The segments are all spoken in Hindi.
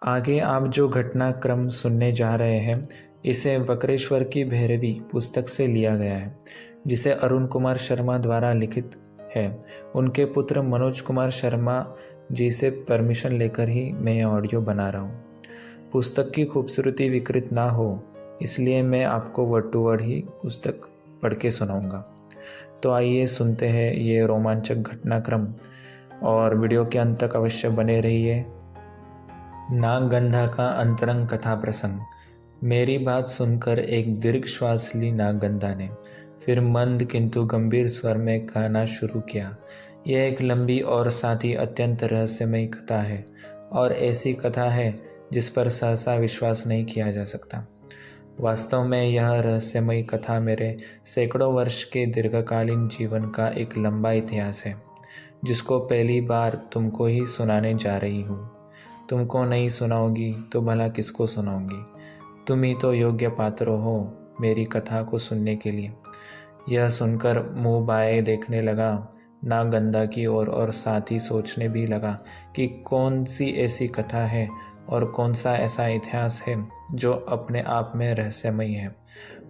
आगे आप जो घटनाक्रम सुनने जा रहे हैं, इसे वक्रेश्वर की भैरवी पुस्तक से लिया गया है, जिसे अरुण कुमार शर्मा द्वारा लिखित है। उनके पुत्र मनोज कुमार शर्मा जी से परमिशन लेकर ही मैं ये ऑडियो बना रहा हूँ। पुस्तक की खूबसूरती विकृत ना हो, इसलिए मैं आपको वर्ड टू वर्ड ही पुस्तक पढ़ के सुनाऊंगा। तो आइए सुनते हैं ये रोमांचक घटनाक्रम, और वीडियो के अंत तक अवश्य बने रहिए। नागगंधा का अंतरंग कथा प्रसंग। मेरी बात सुनकर एक दीर्घ श्वास ली नागगंधा ने, फिर मंद किंतु गंभीर स्वर में कहना शुरू किया। यह एक लंबी और साथ ही अत्यंत रहस्यमयी कथा है, और ऐसी कथा है जिस पर सहसा विश्वास नहीं किया जा सकता। वास्तव में यह रहस्यमयी कथा मेरे सैकड़ों वर्ष के दीर्घकालीन जीवन का एक लंबा इतिहास है, जिसको पहली बार तुमको ही सुनाने जा रही हूँ। तुमको नहीं सुनाऊंगी तो भला किसको सुनाऊंगी? तुम ही तो योग्य पात्र हो मेरी कथा को सुनने के लिए। यह सुनकर मुंह बाए देखने लगा नागगंधा की ओर, और साथ ही सोचने भी लगा कि कौन सी ऐसी कथा है और कौन सा ऐसा इतिहास है जो अपने आप में रहस्यमयी है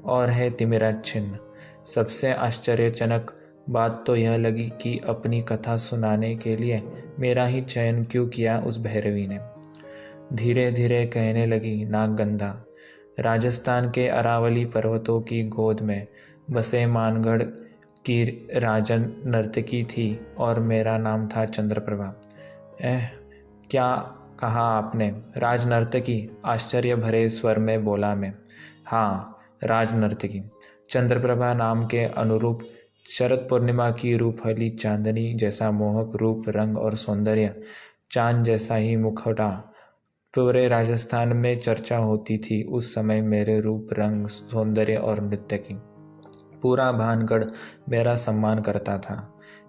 और है तिमिराच्छिन्न। सबसे आश्चर्यजनक बात तो यह लगी कि अपनी कथा सुनाने के लिए मेरा ही चयन क्यों किया उस भैरवी ने। धीरे धीरे कहने लगी नागगंधा। राजस्थान के अरावली पर्वतों की गोद में बसे मानगढ़ की राजन नर्तकी थी, और मेरा नाम था चंद्रप्रभा। क्या कहा आपने? राज नर्तकी? आश्चर्य भरे स्वर में बोला मैं। हाँ, राज नर्तकी। चंद्रप्रभा नाम के अनुरूप शरद पूर्णिमा की रूपहली चांदनी जैसा मोहक रूप, रंग और सौंदर्य, चांद जैसा ही मुखौटा, पूरे राजस्थान में चर्चा होती थी उस समय मेरे रूप, रंग, सौंदर्य और नृत्य की। पूरा भानगढ़ मेरा सम्मान करता था।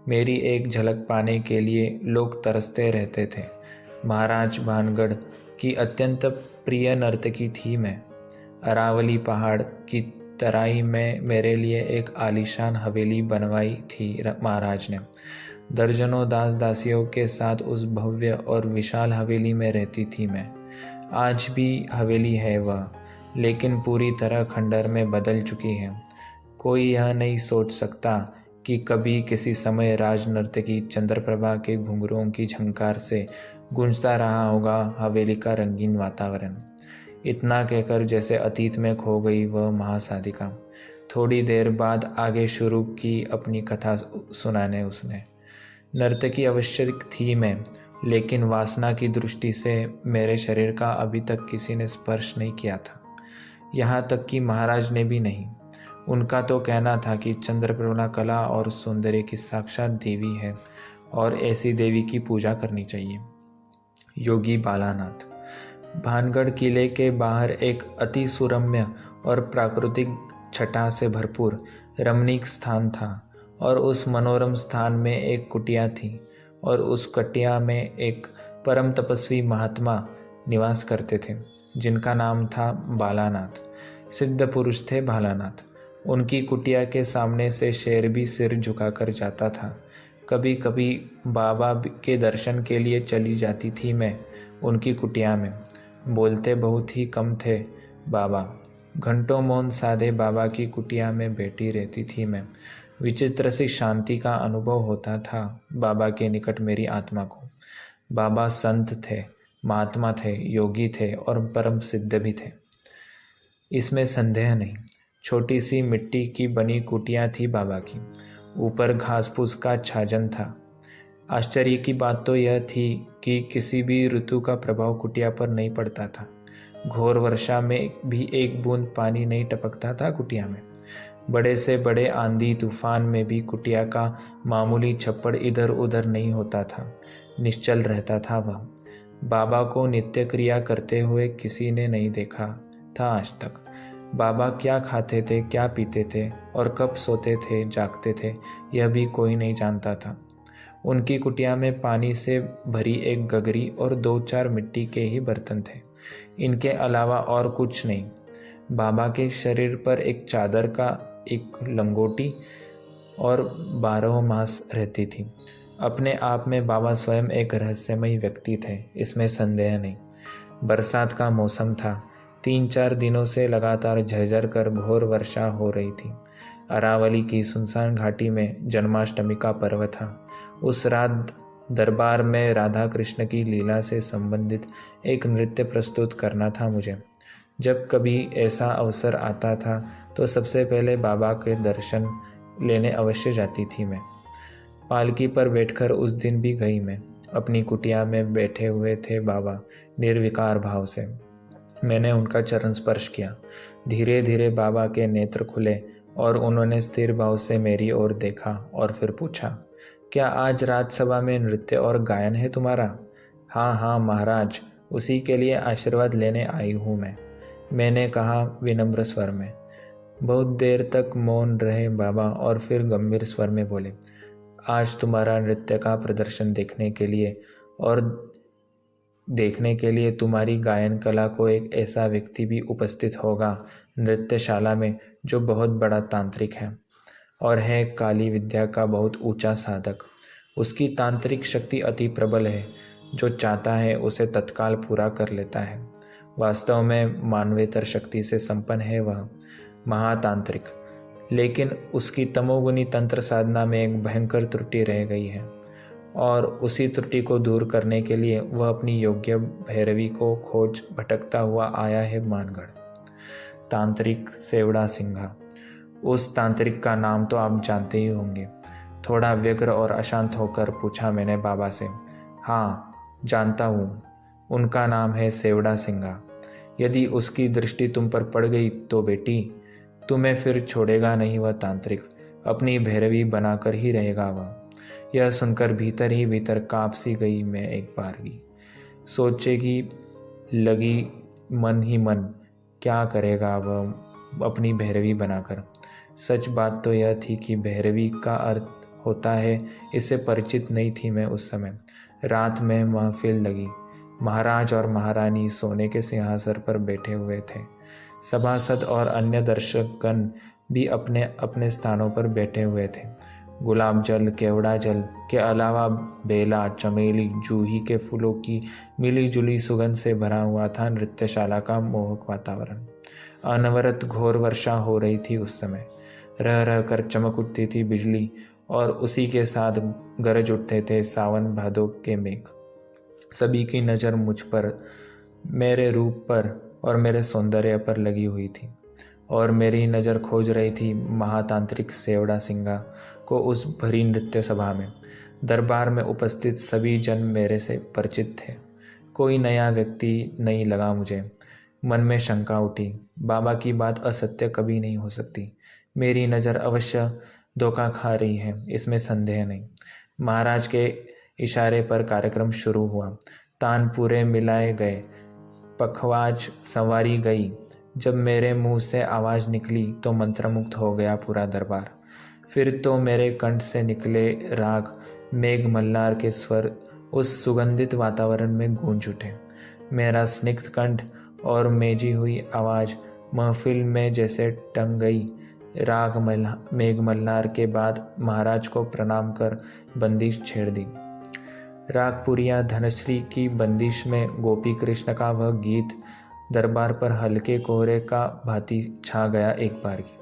मेरी एक झलक पाने के लिए लोग तरसते रहते थे। महाराज भानगढ़ की अत्यंत प्रिय नर्तकी थी मैं। अरावली पहाड़ की तराई में मेरे लिए एक आलीशान हवेली बनवाई थी महाराज ने। दर्जनों दास दासियों के साथ उस भव्य और विशाल हवेली में रहती थी मैं। आज भी हवेली है वह, लेकिन पूरी तरह खंडर में बदल चुकी है। कोई यह नहीं सोच सकता कि कभी किसी समय राज नर्तकी चंद्रप्रभा के घुंघरुओं की झंकार से गूंजता रहा होगा हवेली का रंगीन वातावरण। इतना कहकर जैसे अतीत में खो गई वह महासाधिका। थोड़ी देर बाद आगे शुरू की अपनी कथा सुनाने उसने। नर्तकी आवश्यक थी मैं, लेकिन वासना की दृष्टि से मेरे शरीर का अभी तक किसी ने स्पर्श नहीं किया था, यहाँ तक कि महाराज ने भी नहीं। उनका तो कहना था कि चंद्रप्रभा कला और सौंदर्य की साक्षात देवी है, और ऐसी देवी की पूजा करनी चाहिए। योगी बालानाथ। भानगढ़ किले के बाहर एक अति सुरम्य और प्राकृतिक छटा से भरपूर रमणीक स्थान था, और उस मनोरम स्थान में एक कुटिया थी, और उस कुटिया में एक परम तपस्वी महात्मा निवास करते थे, जिनका नाम था बालानाथ। सिद्ध पुरुष थे बालानाथ। उनकी कुटिया के सामने से शेर भी सिर झुकाकर जाता था। कभी कभी बाबा के दर्शन के लिए चली जाती थी मैं उनकी कुटिया में। बोलते बहुत ही कम थे बाबा। घंटों मौन साधे बाबा की कुटिया में बैठी रहती थी मैं। विचित्र सी शांति का अनुभव होता था बाबा के निकट मेरी आत्मा को। बाबा संत थे, महात्मा थे, योगी थे और परम सिद्ध भी थे, इसमें संदेह नहीं। छोटी सी मिट्टी की बनी कुटिया थी बाबा की। ऊपर घास फूस का छाजन था। आश्चर्य की बात तो यह थी कि किसी भी ऋतु का प्रभाव कुटिया पर नहीं पड़ता था। घोर वर्षा में भी एक बूंद पानी नहीं टपकता था कुटिया में। बड़े से बड़े आंधी तूफान में भी कुटिया का मामूली छप्पड़ इधर उधर नहीं होता था, निश्चल रहता था वह। बाबा को नित्य क्रिया करते हुए किसी ने नहीं देखा था आज तक। बाबा क्या खाते थे, क्या पीते थे और कब सोते थे, जागते थे, यह भी कोई नहीं जानता था। उनकी कुटिया में पानी से भरी एक गगरी और 2-4 मिट्टी के ही बर्तन थे। इनके अलावा और कुछ नहीं। बाबा के शरीर पर एक चादर का एक लंगोटी और 12 मास रहती थी। अपने आप में बाबा स्वयं एक रहस्यमयी व्यक्ति थे, इसमें संदेह नहीं। बरसात का मौसम था। 3-4 दिनों से लगातार झरझर कर घोर वर्षा हो रही थी। अरावली की सुनसान घाटी में जन्माष्टमी का पर्व था। उस रात दरबार में राधा कृष्ण की लीला से संबंधित एक नृत्य प्रस्तुत करना था मुझे। जब कभी ऐसा अवसर आता था तो सबसे पहले बाबा के दर्शन लेने अवश्य जाती थी मैं। पालकी पर बैठकर उस दिन भी गई मैं। अपनी कुटिया में बैठे हुए थे बाबा निर्विकार भाव से। मैंने उनका चरण स्पर्श किया। धीरे धीरे बाबा के नेत्र खुले और उन्होंने स्थिर भाव से मेरी ओर देखा और फिर पूछा, क्या आज राजसभा में नृत्य और गायन है तुम्हारा? हाँ हाँ महाराज, उसी के लिए आशीर्वाद लेने आई हूँ मैंने कहा विनम्र स्वर में। बहुत देर तक मौन रहे बाबा और फिर गंभीर स्वर में बोले, आज तुम्हारा नृत्य का प्रदर्शन देखने के लिए तुम्हारी गायन कला को एक ऐसा व्यक्ति भी उपस्थित होगा नृत्यशाला में जो बहुत बड़ा तांत्रिक है और है काली विद्या का बहुत ऊंचा साधक। उसकी तांत्रिक शक्ति अति प्रबल है, जो चाहता है उसे तत्काल पूरा कर लेता है। वास्तव में मानवेतर शक्ति से संपन्न है वह महातांत्रिक, लेकिन उसकी तमोगुनी तंत्र साधना में एक भयंकर त्रुटि रह गई है और उसी त्रुटि को दूर करने के लिए वह अपनी योग्य भैरवी को खोज भटकता हुआ आया है मानगढ़। तांत्रिक सेवड़ा सिंघा। उस तांत्रिक का नाम तो आप जानते ही होंगे। थोड़ा व्यग्र और अशांत होकर पूछा मैंने बाबा से। हाँ जानता हूँ, उनका नाम है सेवड़ा सिंघा। यदि उसकी दृष्टि तुम पर पड़ गई तो बेटी, तुम्हें फिर छोड़ेगा नहीं वह तांत्रिक, अपनी भैरवी बनाकर ही रहेगा वह। यह सुनकर भीतर ही भीतर काँप सी गई मैं एक बारगी। सोचेगी लगी मन ही मन, क्या करेगा वह अपनी भैरवी बनाकर। सच बात तो यह थी कि भैरवी का अर्थ होता है, इससे परिचित नहीं थी मैं उस समय। रात में महफिल लगी। महाराज और महारानी सोने के सिंहासन पर बैठे हुए थे। सभासद और अन्य दर्शकगण भी अपने अपने स्थानों पर बैठे हुए थे। गुलाब जल, केवड़ा जल के अलावा बेला, चमेली, जूही के फूलों की मिली जुली सुगंध से भरा हुआ था नृत्यशाला का मोहक वातावरण। अनवरत घोर वर्षा हो रही थी उस समय। रह रह कर चमक उठती थी बिजली और उसी के साथ गरज उठते थे सावन भादों के मेघ। सभी की नज़र मुझ पर, मेरे रूप पर और मेरे सौंदर्य पर लगी हुई थी और मेरी नज़र खोज रही थी महातांत्रिक सेवड़ा सिंघा को उस भरी नृत्य सभा में। दरबार में उपस्थित सभी जन मेरे से परिचित थे। कोई नया व्यक्ति नहीं लगा मुझे। मन में शंका उठी, बाबा की बात असत्य कभी नहीं हो सकती। मेरी नज़र अवश्य धोखा खा रही है, इसमें संदेह नहीं। महाराज के इशारे पर कार्यक्रम शुरू हुआ। तानपुरे मिलाए गए, पखवाज संवारी गई। जब मेरे मुंह से आवाज़ निकली तो मंत्रमुग्ध हो गया पूरा दरबार। फिर तो मेरे कंठ से निकले राग मेघ मल्हार के स्वर उस सुगंधित वातावरण में गूंज उठे। मेरा स्निग्ध कंठ और मेजी हुई आवाज़ महफिल में जैसे टंग गई। राग मेघ मल्हार के बाद महाराज को प्रणाम कर बंदिश छेड़ दी। रागपुरिया धनश्री की बंदिश में गोपी कृष्ण का वह गीत दरबार पर हल्के कोहरे का भांति छा गया एक बार की।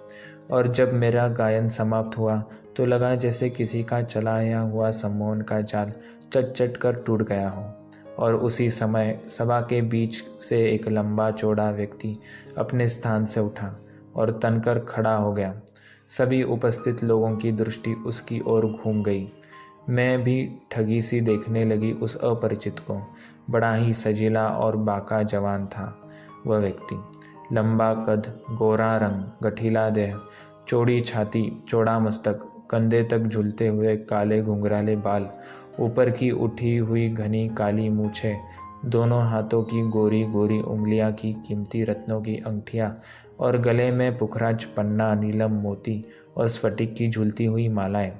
और जब मेरा गायन समाप्त हुआ तो लगा जैसे किसी का चलाया हुआ सम्मोहन का जाल चट चट कर टूट गया हो। और उसी समय सभा के बीच से एक लंबा चौड़ा व्यक्ति अपने स्थान से उठा और तनकर खड़ा हो गया। सभी उपस्थित लोगों की दृष्टि उसकी ओर घूम गई। मैं भी ठगी सी देखने लगी उस अपरिचित को। बड़ा ही सजीला और बाका जवान था वह व्यक्ति। लंबा कद, गोरा रंग, गठीला देह, चौड़ी छाती, चौड़ा मस्तक, कंधे तक झूलते हुए काले घुंघराले बाल, ऊपर की उठी हुई घनी काली मूछें, दोनों हाथों की गोरी गोरी उंगलियां की कीमती रत्नों की अंगूठियां और गले में पुखराज पन्ना, नीलम मोती और स्फटिक की झूलती हुई मालाएं।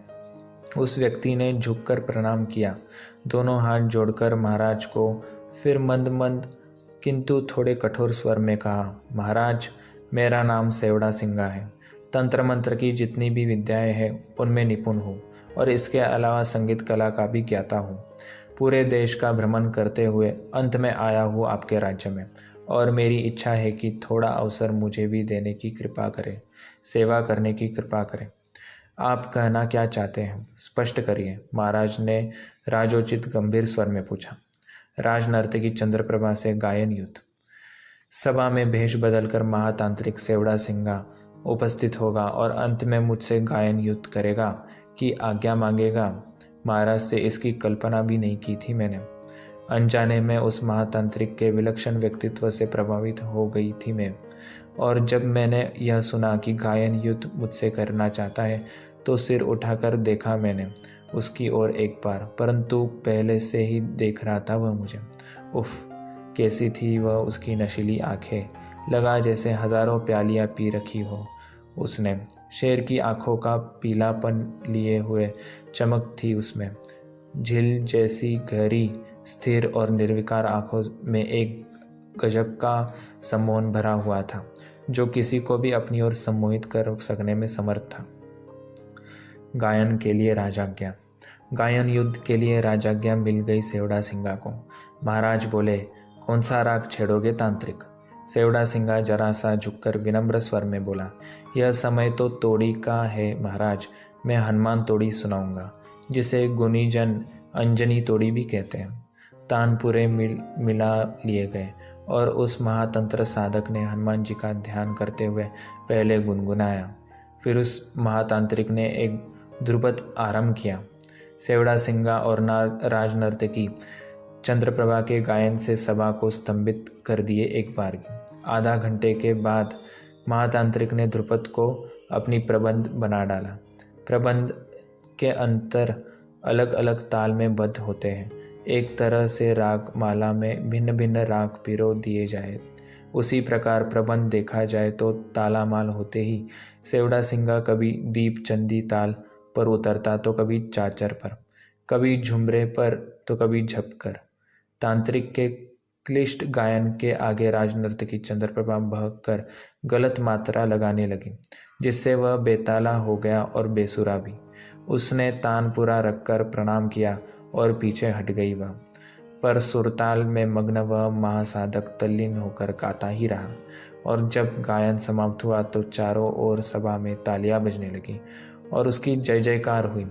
उस व्यक्ति ने झुककर प्रणाम किया, दोनों हाथ जोड़कर महाराज को, फिर मंद मंद किंतु थोड़े कठोर स्वर में कहा, महाराज, मेरा नाम सेवड़ा सिंघा है। तंत्र मंत्र की जितनी भी विद्याएं हैं उनमें निपुण हूँ और इसके अलावा संगीत कला का भी ज्ञाता हूँ। पूरे देश का भ्रमण करते हुए अंत में आया हूँ आपके राज्य में, और मेरी इच्छा है कि थोड़ा अवसर मुझे भी देने की कृपा करें, सेवा करने की कृपा करें। आप कहना क्या चाहते हैं, स्पष्ट करिए, महाराज ने राजोचित गंभीर स्वर में पूछा। राजनर्तकी चंद्रप्रभा से गायन युद्ध। सभा में भेष बदलकर महातांत्रिक सेवड़ा सिंगा उपस्थित होगा और अंत में मुझसे गायन युद्ध करेगा कि आज्ञा मांगेगा। महाराज से इसकी कल्पना भी नहीं की थी मैंने। अनजाने में उस महातांत्रिक के विलक्षण व्यक्तित्व से प्रभावित हो गई थी मैं, और जब मैंने यह सुना कि गायन युद्ध मुझसे करना चाहता है तो सिर उठाकर देखा मैंने उसकी ओर एक बार, परंतु पहले से ही देख रहा था वह मुझे। उफ, कैसी थी वह उसकी नशीली आंखें, लगा जैसे हजारों प्यालियां पी रखी हो उसने। शेर की आंखों का पीलापन लिए हुए चमक थी उसमें। झील जैसी गहरी, स्थिर और निर्विकार आंखों में एक गजब का सम्मोहन भरा हुआ था, जो किसी को भी अपनी ओर सम्मोहित कर सकने में समर्थ था। गायन के लिए राजाज्ञा। गायन युद्ध के लिए राजाज्ञा मिल गई सेवड़ा सिंगा को। महाराज बोले, कौन सा राग छेड़ोगे तांत्रिक? सेवड़ा सिंगा जरा सा झुककर विनम्र स्वर में बोला, यह समय तो तोड़ी का है महाराज, मैं हनुमान तोड़ी सुनाऊंगा, जिसे गुनीजन अंजनी तोड़ी भी कहते हैं। तानपुरे मिला लिए गए और उस महातंत्र साधक ने हनुमान जी का ध्यान करते हुए पहले गुनगुनाया, फिर उस महातांत्रिक ने एक ध्रुपद आरंभ किया। सेवड़ा सिंगा और राजनर्तकी चंद्रप्रभा के गायन से सभा को स्तंभित कर दिए एक बार। आधा घंटे के बाद महातांत्रिक ने ध्रुपद को अपनी प्रबंध बना डाला। प्रबंध के अंतर अलग अलग ताल में बद्ध होते हैं। एक तरह से राग माला में भिन्न भिन्न राग पिरो दिए जाए, उसी प्रकार प्रबंध देखा जाए तो तालामाल होते ही सेवड़ा सिंगा कभी दीप चंदी ताल पर उतरता तो कभी चाचर पर, कभी झुमरे पर तो कभी झपकर। तांत्रिक के क्लिष्ट गायन के आगे राजनर्तकी चंद्रप्रभा बहकर गलत मात्रा लगाने लगी, जिससे वह बेताला हो गया और बेसुरा भी। उसने तान पूरा रखकर प्रणाम किया और पीछे हट गई वह, पर सुरताल में मग्न वह महासाधक तल्लीन होकर गाता ही रहा। और जब गायन समाप्त हुआ तो चारों ओर सभा में तालियां बजने लगी और उसकी जय जयकार हुई।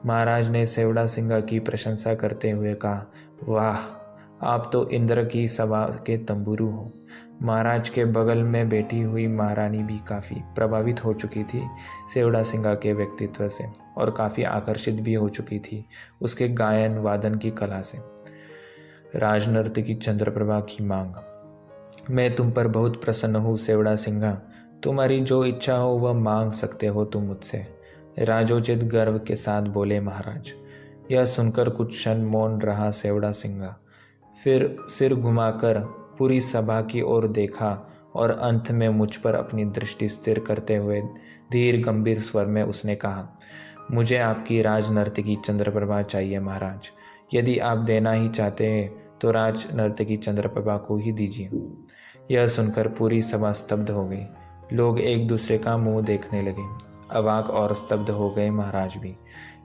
महाराज ने सेवड़ा सिंगा की प्रशंसा करते हुए कहा, वाह, आप तो इंद्र की सभा के तंबुरू हो। महाराज के बगल में बैठी हुई महारानी भी काफ़ी प्रभावित हो चुकी थी सेवड़ा सिंगा के व्यक्तित्व से, और काफ़ी आकर्षित भी हो चुकी थी उसके गायन वादन की कला से। राजनर्तकी चंद्रप्रभा की मांग। मैं तुम पर बहुत प्रसन्न हूँ सेवड़ा सिंगा, तुम्हारी जो इच्छा हो वह मांग सकते हो तुम मुझसे, राजोचित गर्व के साथ बोले महाराज। यह सुनकर कुछ क्षण मौन रहा सेवड़ा सिंगा, फिर सिर घुमाकर पूरी सभा की ओर देखा और अंत में मुझ पर अपनी दृष्टि स्थिर करते हुए धीर गंभीर स्वर में उसने कहा, मुझे आपकी राजनर्तकी चंद्रप्रभा चाहिए महाराज। यदि आप देना ही चाहते हैं तो राजनर्तकी चंद्रप्रभा को ही दीजिए। यह सुनकर पूरी सभा स्तब्ध हो गई। लोग एक दूसरे का मुंह देखने लगे। अवाक और स्तब्ध हो गए महाराज भी।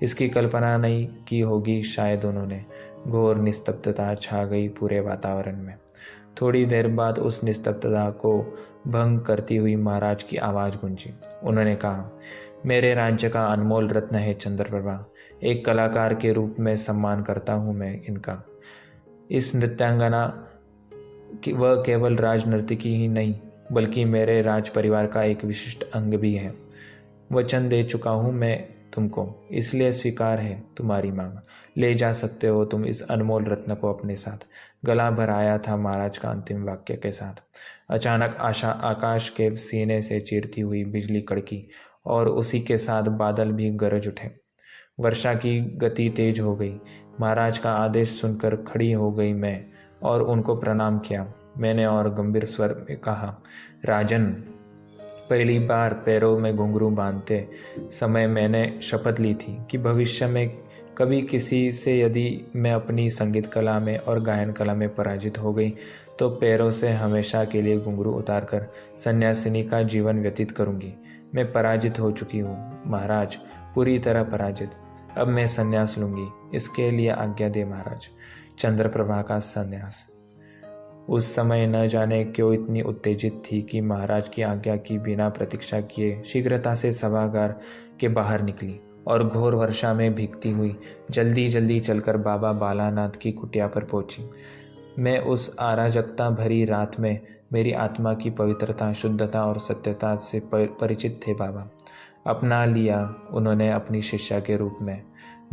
इसकी कल्पना नहीं की होगी शायद उन्होंने। घोर निस्तब्धता छा गई पूरे वातावरण में। थोड़ी देर बाद उस निस्तब्धता को भंग करती हुई महाराज की आवाज़ गूंजी। उन्होंने कहा, मेरे राज्य का अनमोल रत्न है चंद्रप्रभा, एक कलाकार के रूप में सम्मान करता हूँ मैं इनका। इस नृत्यांगना वह केवल राजनर्तकी ही नहीं बल्कि मेरे राज परिवार का एक विशिष्ट अंग भी है। वचन दे चुका हूँ मैं तुमको, इसलिए स्वीकार है तुम्हारी मांग। ले जा सकते हो तुम इस अनमोल रत्न को अपने साथ। गला भर आया था महाराज का अंतिम वाक्य के साथ। अचानक आकाश के सीने से चीरती हुई बिजली कड़की और उसी के साथ बादल भी गरज उठे। वर्षा की गति तेज हो गई। महाराज का आदेश सुनकर खड़ी हो गई मैं और उनको प्रणाम किया। मैंने और गंभीर स्वर में कहा, राजन, पहली बार पैरों में घुंघरू बांधते समय मैंने शपथ ली थी कि भविष्य में कभी किसी से यदि मैं अपनी संगीत कला में और गायन कला में पराजित हो गई तो पैरों से हमेशा के लिए घुंघरू उतारकर सन्यासिनी का जीवन व्यतीत करूंगी। मैं पराजित हो चुकी हूँ महाराज, पूरी तरह पराजित। अब मैं संन्यास लूंगी, इसके लिए आज्ञा दे महाराज। चंद्रप्रभा का संन्यास। उस समय न जाने क्यों इतनी उत्तेजित थी कि महाराज की आज्ञा की बिना प्रतीक्षा किए शीघ्रता से सभागार के बाहर निकली और घोर वर्षा में भीगती हुई जल्दी जल्दी चलकर बाबा बालानाथ की कुटिया पर पहुंची। मैं उस अराजकता भरी रात में मेरी आत्मा की पवित्रता, शुद्धता और सत्यता से परिचित थे बाबा। अपना लिया उन्होंने अपनी शिष्या के रूप में।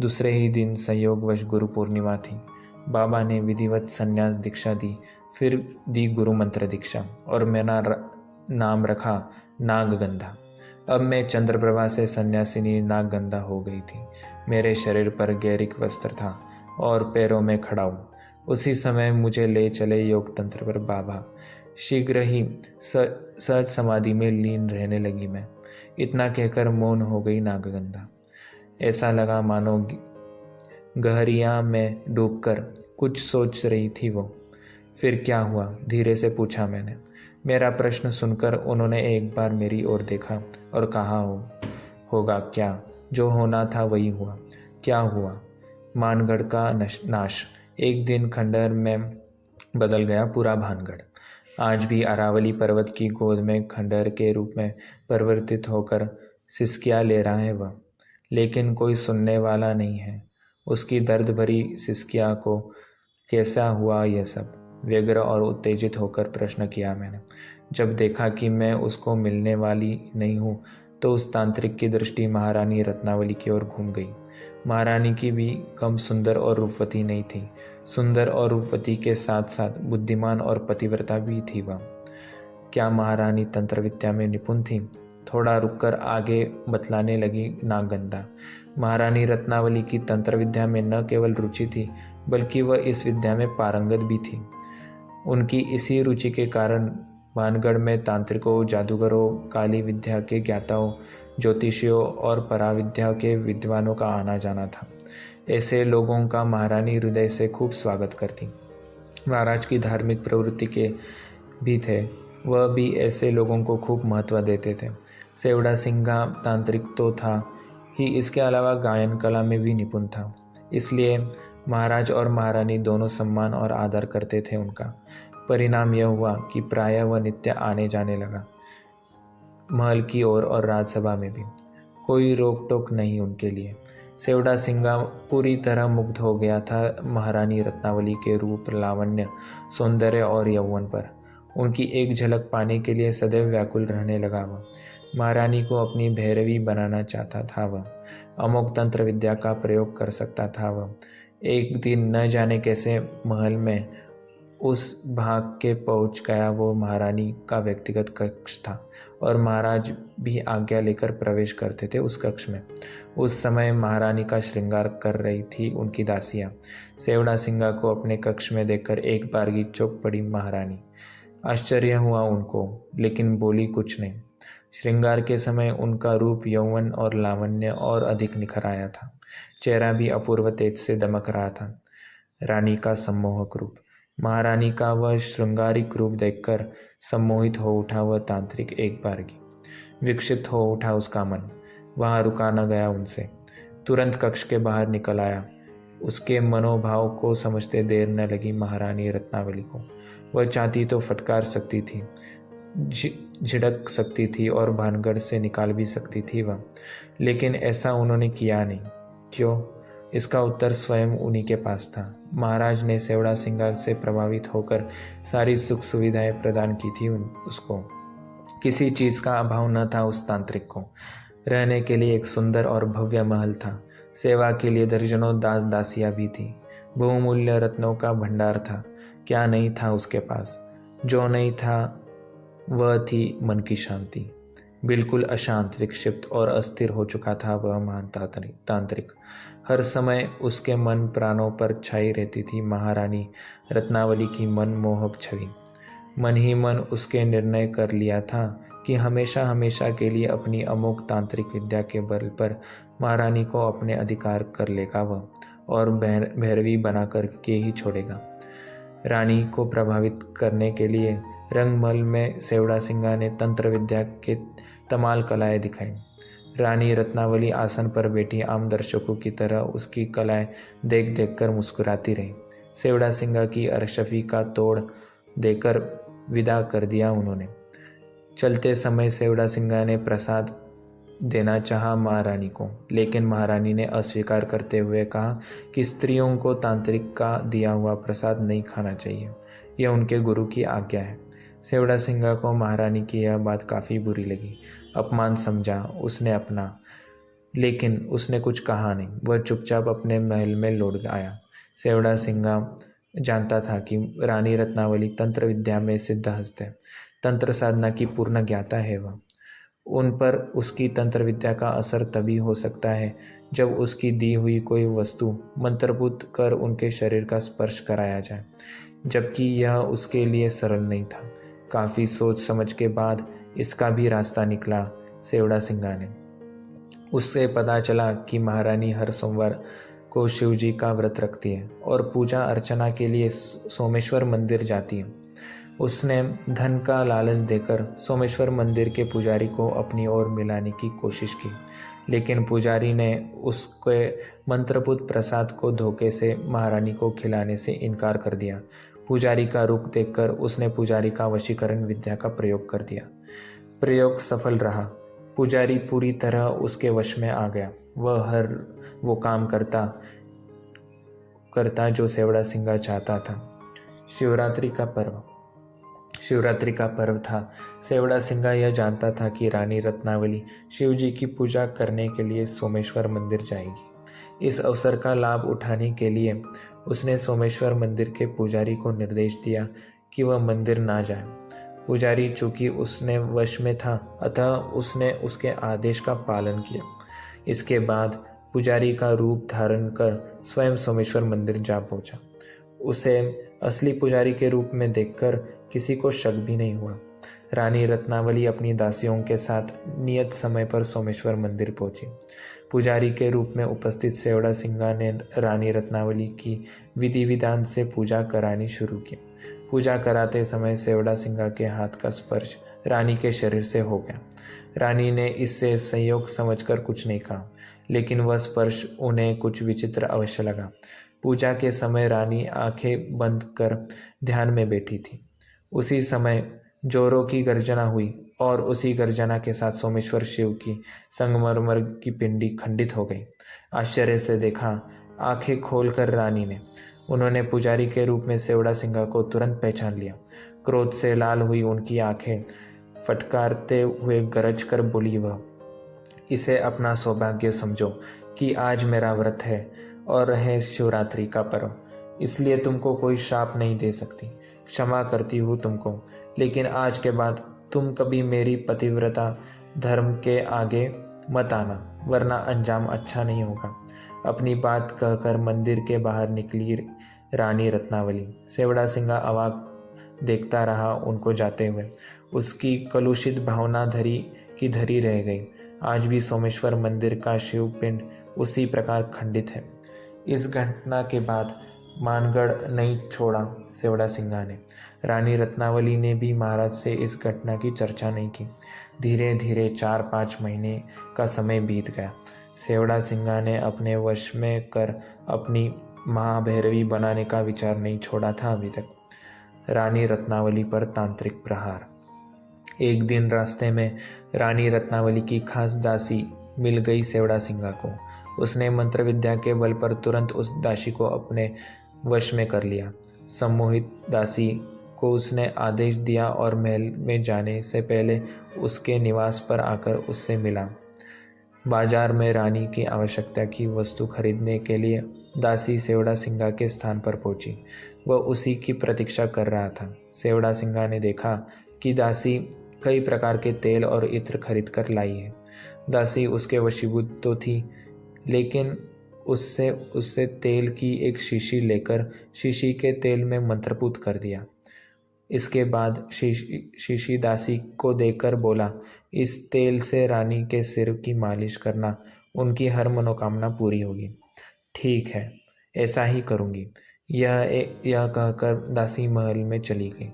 दूसरे ही दिन संयोगवश गुरु पूर्णिमा थी। बाबा ने विधिवत संन्यास दीक्षा दी, फिर दी गुरु मंत्र दीक्षा और मेरा नाम रखा नागगंधा। अब मैं चंद्रप्रभा से सन्यासिनी नागगंधा हो गई थी। मेरे शरीर पर गैरिक वस्त्र था और पैरों में खड़ाऊ। उसी समय मुझे ले चले योग तंत्र पर बाबा। शीघ्र ही सहज समाधि में लीन रहने लगी मैं। इतना कहकर मौन हो गई नागगंधा। ऐसा लगा मानो गहरिया में डूबकर कुछ सोच रही थी वो। फिर क्या हुआ, धीरे से पूछा मैंने। मेरा प्रश्न सुनकर उन्होंने एक बार मेरी ओर देखा और कहा, होगा क्या, जो होना था वही हुआ। क्या हुआ? मानगढ़ का नाश। एक दिन खंडहर में बदल गया पूरा भानगढ़। आज भी अरावली पर्वत की गोद में खंडहर के रूप में परिवर्तित होकर सिसकियाँ ले रहा है वह, लेकिन कोई सुनने वाला नहीं है। उसकी दर्द भरी सिसकियाँ को कैसा हुआ यह सब? व्यग्र और उत्तेजित होकर प्रश्न किया मैंने। जब देखा कि मैं उसको मिलने वाली नहीं हूँ तो उस तांत्रिक की दृष्टि महारानी रत्नावली की ओर घूम गई। महारानी की भी कम सुंदर और रूपवती नहीं थी। सुंदर और रूपवती के साथ साथ बुद्धिमान और पतिव्रता भी थी वह। क्या महारानी तंत्र विद्या में निपुण थी? थोड़ा रुककर आगे बतलाने लगी नागगंधा। महारानी रत्नावली की तंत्र विद्या में न केवल रुचि थी, बल्कि वह इस विद्या में पारंगत भी थी। उनकी इसी रुचि के कारण भानगढ़ में तांत्रिकों, जादूगरों, काली विद्या के ज्ञाताओं, ज्योतिषियों और पराविद्या के विद्वानों का आना जाना था। ऐसे लोगों का महारानी हृदय से खूब स्वागत करती। महाराज की धार्मिक प्रवृत्ति के भी थे, वह भी ऐसे लोगों को खूब महत्व देते थे। सेवड़ा सिंघा तांत्रिक तो था ही, इसके अलावा गायन कला में भी निपुण था। इसलिए महाराज और महारानी दोनों सम्मान और आदर करते थे उनका। परिणाम यह हुआ कि प्रायः वह नित्य आने जाने लगा, महल की ओर और राजसभा में भी। कोई रोक टोक नहीं उनके लिए। सेवड़ा सिंघा पूरी तरह मुग्ध हो गया था महारानी रत्नावली के रूप, लावण्य, सौंदर्य और यौवन पर। उनकी एक झलक पाने के लिए सदैव व्याकुल रहने लगा वह। महारानी को अपनी भैरवी बनाना चाहता था वह। अमोघ तंत्र विद्या का प्रयोग कर सकता था वह। एक दिन न जाने कैसे महल में उस भाग के पहुंच गया। वो महारानी का व्यक्तिगत कक्ष था और महाराज भी आज्ञा लेकर प्रवेश करते थे उस कक्ष में। उस समय महारानी का श्रृंगार कर रही थी उनकी दासियां। सेवड़ा सिंघा को अपने कक्ष में देखकर एक बारगी चौंक पड़ी महारानी। आश्चर्य हुआ उनको, लेकिन बोली कुछ नहीं। श्रृंगार के समय उनका रूप, यौवन और लावण्य और अधिक निखर आया था। चेहरा भी अपूर्व तेज से दमक रहा था। रानी का सम्मोहक रूप। महारानी का वह श्रृंगारिक रूप देखकर सम्मोहित हो उठा वह तांत्रिक एक बारगी। विकसित हो उठा उसका मन। वहाँ रुका न गया उनसे। तुरंत कक्ष के बाहर निकल आया। उसके मनोभाव को समझते देर न लगी महारानी रत्नावली को। वह चाहती तो फटकार सकती थी, झिड़क सकती थी और भानगढ़ से निकाल भी सकती थी वह, लेकिन ऐसा उन्होंने किया नहीं। क्यों? इसका उत्तर स्वयं उन्हीं के पास था। महाराज ने सेवड़ा सिंघा से प्रभावित होकर सारी सुख सुविधाएं प्रदान की थी उसको। किसी चीज़ का अभाव न था उस तांत्रिक को। रहने के लिए एक सुंदर और भव्य महल था। सेवा के लिए दर्जनों दास दासियां भी थी। बहुमूल्य रत्नों का भंडार था। क्या नहीं था उसके पास? जो नहीं था वह थी मन की शांति। बिल्कुल अशांत, विक्षिप्त और अस्थिर हो चुका था वह महान तांत्रिक। हर समय उसके मन प्राणों पर छाई रहती थी महारानी रत्नावली की मनमोहक छवि। मन ही मन उसके निर्णय कर लिया था कि हमेशा हमेशा के लिए अपनी अमोघ तांत्रिक विद्या के बल पर महारानी को अपने अधिकार कर लेगा वह, और भैरवी बना कर के ही छोड़ेगा। रानी को प्रभावित करने के लिए रंगमहल में सेवड़ा सिंघा ने तंत्र विद्या के तमाल कलाएं दिखाई। रानी रत्नावली आसन पर बैठी आम दर्शकों की तरह उसकी कलाएं देख देख कर मुस्कुराती रही। सेवड़ा सिंह की अरशफी का तोड़ देकर विदा कर दिया उन्होंने। चलते समय सेवड़ा सिंह ने प्रसाद देना चाहा महारानी को, लेकिन महारानी ने अस्वीकार करते हुए कहा कि स्त्रियों को तांत्रिक का दिया हुआ प्रसाद नहीं खाना चाहिए, यह उनके गुरु की आज्ञा है। सेवड़ा सिंह को महारानी की यह बात काफ़ी बुरी लगी। अपमान समझा उसने अपना, लेकिन उसने कुछ कहा नहीं। वह चुपचाप अपने महल में लौट आया। सेवड़ा सिंह जानता था कि रानी रत्नावली तंत्र विद्या में सिद्धहस्त है, तंत्र साधना की पूर्ण ज्ञाता है। वह उन पर उसकी तंत्र विद्या का असर तभी हो सकता है जब उसकी दी हुई कोई वस्तु मंत्रपुत कर उनके शरीर का स्पर्श कराया जाए, जबकि यह उसके लिए सरल नहीं था। काफ़ी सोच समझ के बाद इसका भी रास्ता निकला सेवड़ा सिंह ने। उससे पता चला कि महारानी हर सोमवार को शिव जी का व्रत रखती है और पूजा अर्चना के लिए सोमेश्वर मंदिर जाती है। उसने धन का लालच देकर सोमेश्वर मंदिर के पुजारी को अपनी ओर मिलाने की कोशिश की, लेकिन पुजारी ने उसके मंत्रपुत प्रसाद को धोखे से महारानी को खिलाने से इनकार कर दिया। पुजारी का रुख देखकर उसने पुजारी का वशीकरण विद्या का प्रयोग कर दिया। प्रयोग सफल रहा। पुजारी पूरी तरह उसके वश में आ गया। वह वो काम करता जो सेवड़ा सिंह चाहता था। शिवरात्रि का पर्व था। सेवड़ा सिंह यह जानता था कि रानी रत्नावली शिव जी की पूजा करने के लिए सोमेश्वर मंदिर जाएगी। इस अवसर का लाभ उठाने के लिए उसने सोमेश्वर मंदिर के पुजारी को निर्देश दिया कि वह मंदिर ना जाए। पुजारी चूंकि उसने वश में था, अतः उसने उसके आदेश का पालन किया। इसके बाद पुजारी का रूप धारण कर स्वयं सोमेश्वर मंदिर जा पहुंचा। उसे असली पुजारी के रूप में देखकर किसी को शक भी नहीं हुआ। रानी रत्नावली अपनी दासियों के साथ नियत समय पर सोमेश्वर मंदिर पहुंची। पुजारी के रूप में उपस्थित सेवड़ा सिंह ने रानी रत्नावली की विधि विधान से पूजा करानी शुरू की। पूजा कराते समय सेवड़ा सिंह के हाथ का स्पर्श रानी के शरीर से हो गया। रानी ने इससे संयोग समझकर कुछ नहीं कहा, लेकिन वह स्पर्श उन्हें कुछ विचित्र अवश्य लगा। पूजा के समय रानी आंखें बंद कर ध्यान में बैठी थी। उसी समय जोरों की गर्जना हुई और उसी गर्जना के साथ सोमेश्वर शिव की संगमरमर की पिंडी खंडित हो गई। आश्चर्य से देखा आंखें खोलकर रानी ने। उन्होंने पुजारी के रूप में सेवड़ा सिंह को तुरंत पहचान लिया। क्रोध से लाल हुई उनकी आंखें फटकारते हुए गरज कर बोली, वह इसे अपना सौभाग्य समझो कि आज मेरा व्रत है और है शिवरात्रि का पर्व, इसलिए तुमको कोई शाप नहीं दे सकती। क्षमा करती हूँ तुमको, लेकिन आज के बाद तुम कभी मेरी पतिव्रता धर्म के आगे मत आना, वरना अंजाम अच्छा नहीं होगा। अपनी बात कहकर मंदिर के बाहर निकली रानी रत्नावली। सेवड़ा सिंह अवाक देखता रहा उनको जाते हुए। उसकी कलुषित भावना धरी रह गई। आज भी सोमेश्वर मंदिर का शिव पिंड उसी प्रकार खंडित है। इस घटना के बाद मानगढ़ नहीं छोड़ा सेवड़ा सिंह ने। रानी रत्नावली ने भी महाराज से इस घटना की चर्चा नहीं की। धीरे धीरे 4-5 महीने का समय बीत गया। सेवड़ा सिंह ने अपने वश में कर अपनी महाभैरवी बनाने का विचार नहीं छोड़ा था अभी तक। रानी रत्नावली पर तांत्रिक प्रहार। एक दिन रास्ते में रानी रत्नावली की खास दासी मिल गई सेवड़ा सिंह को। उसने मंत्र विद्या के बल पर तुरंत उस दासी को अपने वश में कर लिया। सम्मोहित दासी को उसने आदेश दिया और महल में जाने से पहले उसके निवास पर आकर उससे मिला। बाजार में रानी की आवश्यकता की वस्तु खरीदने के लिए दासी सेवड़ा सिंह के स्थान पर पहुंची। वह उसी की प्रतीक्षा कर रहा था। सेवड़ा सिंह ने देखा कि दासी कई प्रकार के तेल और इत्र खरीद कर लाई है। दासी उसके वशीभूत तो थी, लेकिन उससे तेल की एक शीशी लेकर शीशी के तेल में मंत्रपुत कर दिया। इसके बाद शीशी दासी को देकर बोला, इस तेल से रानी के सिर की मालिश करना, उनकी हर मनोकामना पूरी होगी। ठीक है, ऐसा ही करूँगी। यह कहकर दासी महल में चली गई।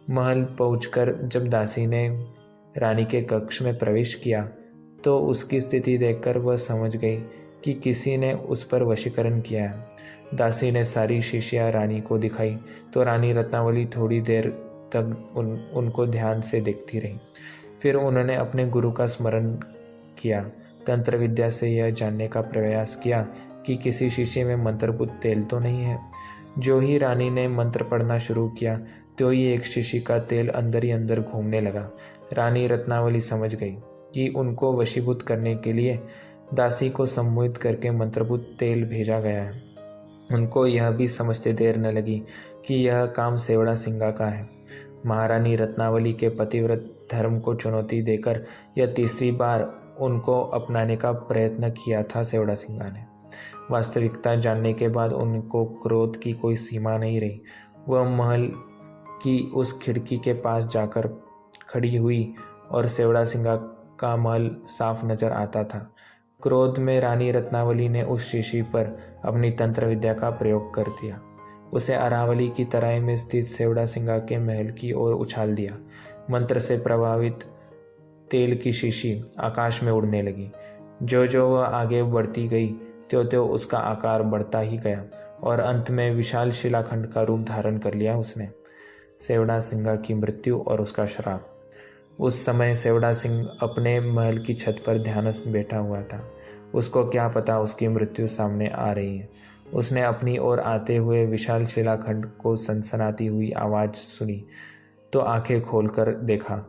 महल पहुंचकर जब दासी ने रानी के कक्ष में प्रवेश किया तो उसकी स्थिति देखकर वह समझ गई कि किसी ने उस पर वशीकरण किया है। दासी ने सारी शीशियाँ रानी को दिखाई तो रानी रत्नावली थोड़ी देर तक उनको ध्यान से देखती रही। फिर उन्होंने अपने गुरु का स्मरण किया। तंत्र विद्या से यह जानने का प्रयास किया कि किसी शीशे में मंत्रपुत तेल तो नहीं है। जो ही रानी ने मंत्र पढ़ना शुरू किया तो ही एक शीशी का तेल अंदर ही अंदर घूमने लगा। रानी रत्नावली समझ गई कि उनको वशीभूत करने के लिए दासी को सम्मोहित करके मंत्रपुत तेल भेजा गया है। उनको यह भी समझते देर न लगी कि यह काम सेवड़ा सिंगा का है। महारानी रत्नावली के पतिव्रत धर्म को चुनौती देकर यह तीसरी बार उनको अपनाने का प्रयत्न किया था सेवड़ा सिंगा ने। वास्तविकता जानने के बाद उनको क्रोध की कोई सीमा नहीं रही। वह महल की उस खिड़की के पास जाकर खड़ी हुई और सेवड़ा सिंगा का महल साफ नजर आता था। क्रोध में रानी रत्नावली ने उस शीशी पर अपनी तंत्र विद्या का प्रयोग कर दिया। उसे अरावली की तराई में स्थित सेवड़ा सिंगा के महल की ओर उछाल दिया। मंत्र से प्रभावित तेल की शीशी आकाश में उड़ने लगी। जो जो वह आगे बढ़ती गई त्यों त्यों उसका आकार बढ़ता ही गया और अंत में विशाल शिलाखंड का रूप धारण कर लिया उसने। सेवड़ा सिंगा की मृत्यु और उसका श्राप। उस समय सेवड़ा सिंह अपने महल की छत पर ध्यानस्थ बैठा हुआ था। उसको क्या पता उसकी मृत्यु सामने आ रही है। उसने अपनी ओर आते हुए विशाल शिलाखंड को सनसनाती हुई आवाज सुनी तो आंखें खोलकर देखा।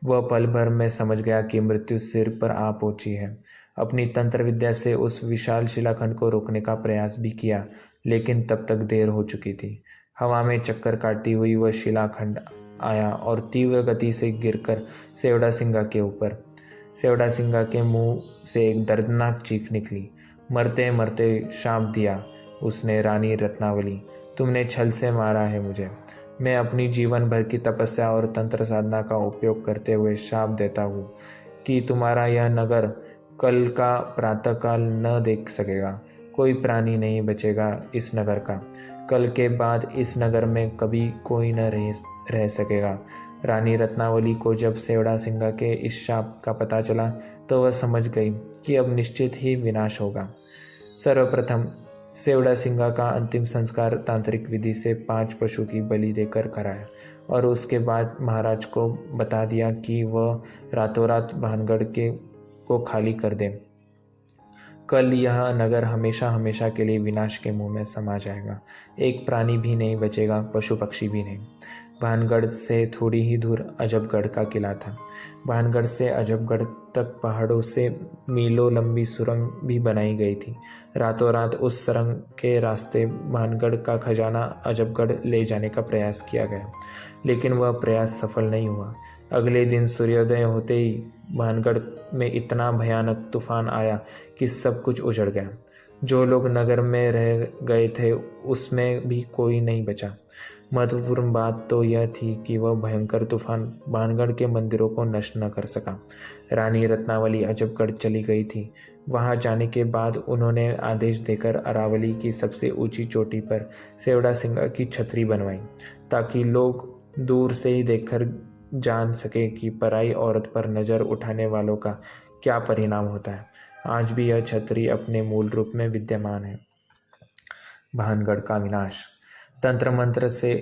वह पल भर में समझ गया कि मृत्यु सिर पर आ पहुंची है। अपनी तंत्र विद्या से उस विशाल शिलाखंड को रोकने का प्रयास भी किया, लेकिन तब तक देर हो चुकी थी। हवा में चक्कर काटती हुई वह शिलाखंड आया और तीव्र गति से गिरकर सेवड़ा सिंगा के ऊपर। सेवड़ा सिंगा के मुंह से एक दर्दनाक चीख निकली। मरते मरते शाप दिया उसने, रानी रत्नावली, तुमने छल से मारा है मुझे। मैं अपनी जीवन भर की तपस्या और तंत्र साधना का उपयोग करते हुए शाप देता हूँ कि तुम्हारा यह नगर कल का प्रातःकाल न देख सकेगा। कोई प्राणी नहीं बचेगा इस नगर का। कल के बाद इस नगर में कभी कोई न रह सकेगा। रानी रत्नावली को जब सेवड़ा सिंगा के इस शाप का पता चला तो वह समझ गई कि अब निश्चित ही विनाश होगा। सर्वप्रथम सेवड़ा सिंगा का अंतिम संस्कार तांत्रिक विधि से 5 पशु की बलि देकर कराया और उसके बाद महाराज को बता दिया कि वह रातों रात भानगढ़ को खाली कर दे। कल यह नगर हमेशा हमेशा के लिए विनाश के मुंह में समा जाएगा। एक प्राणी भी नहीं बचेगा, पशु पक्षी भी नहीं। भानगढ़ से थोड़ी ही दूर अजबगढ़ का किला था। भानगढ़ से अजबगढ़ तक पहाड़ों से मीलों लंबी सुरंग भी बनाई गई थी। रातों रात उस सुरंग के रास्ते भानगढ़ का खजाना अजबगढ़ ले जाने का प्रयास किया गया, लेकिन वह प्रयास सफल नहीं हुआ। अगले दिन सूर्योदय होते ही भानगढ़ में इतना भयानक तूफान आया कि सब कुछ उजड़ गया। जो लोग नगर में रह गए थे उसमें भी कोई नहीं बचा। महत्वपूर्ण बात तो यह थी कि वह भयंकर तूफान भानगढ़ के मंदिरों को नष्ट न कर सका। रानी रत्नावली अजबगढ़ चली गई थी। वहां जाने के बाद उन्होंने आदेश देकर अरावली की सबसे ऊंची चोटी पर सेवड़ा सिंगा की छतरी बनवाई, ताकि लोग दूर से ही देखकर जान सके कि पराई औरत पर नज़र उठाने वालों का क्या परिणाम होता है। आज भी यह छतरी अपने मूल रूप में विद्यमान है। भानगढ़ का विनाश। तंत्र मंत्र से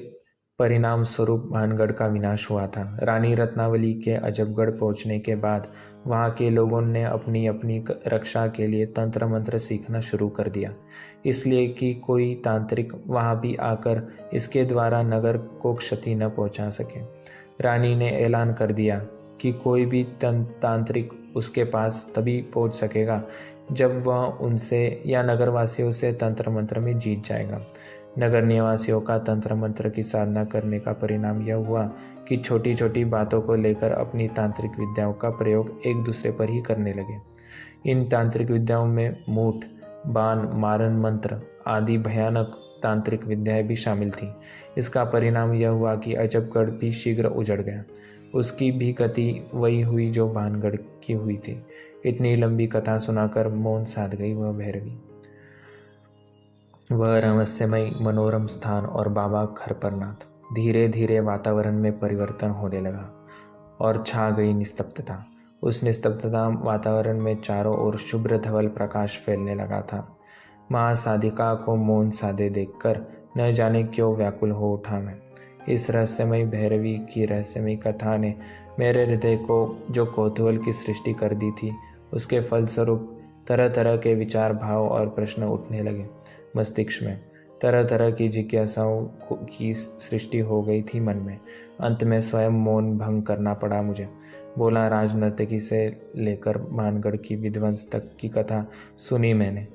परिणाम स्वरूप भानगढ़ का विनाश हुआ था। रानी रत्नावली के अजबगढ़ पहुंचने के बाद वहां के लोगों ने अपनी अपनी रक्षा के लिए तंत्र मंत्र सीखना शुरू कर दिया, इसलिए कि कोई तांत्रिक वहां भी आकर इसके द्वारा नगर को क्षति न पहुंचा सके। रानी ने ऐलान कर दिया कि कोई भी तांत्रिक उसके पास तभी पहुंच सकेगा जब वह उनसे या नगरवासियों से तंत्र मंत्र में जीत जाएगा। नगर निवासियों का तंत्र मंत्र की साधना करने का परिणाम यह हुआ कि छोटी छोटी बातों को लेकर अपनी तांत्रिक विद्याओं का प्रयोग एक दूसरे पर ही करने लगे। इन तांत्रिक विद्याओं में मूठ, बाण, मारण मंत्र आदि भयानक तांत्रिक विद्याएं भी शामिल थीं। इसका परिणाम यह हुआ कि अजबगढ़ भी शीघ्र उजड़ गया। उसकी भी गति वही हुई जो भानगढ़ की हुई थी। इतनी लंबी कथा सुनाकर मौन साध गई वह भैरवी। वह रहस्यमय मनोरम स्थान और बाबा खरपरनाथ। धीरे धीरे वातावरण में परिवर्तन होने लगा और छा गई निस्तब्धता। उस निस्तब्धता वातावरण में चारों ओर शुभ्र धवल प्रकाश फैलने लगा था। महासाधिका को मौन साधे देखकर न जाने क्यों व्याकुल हो उठा मैं। इस रहस्यमयी भैरवी की रहस्यमयी कथा ने मेरे हृदय को जो कौतूहल की सृष्टि कर दी थी, उसके फलस्वरूप तरह तरह के विचार, भाव और प्रश्न उठने लगे। मस्तिष्क में तरह तरह की जिज्ञासाओं की सृष्टि हो गई थी मन में। अंत में स्वयं मौन भंग करना पड़ा मुझे। बोला, राजनर्तकी से लेकर मानगढ़ की विध्वंस तक की कथा सुनी मैंने।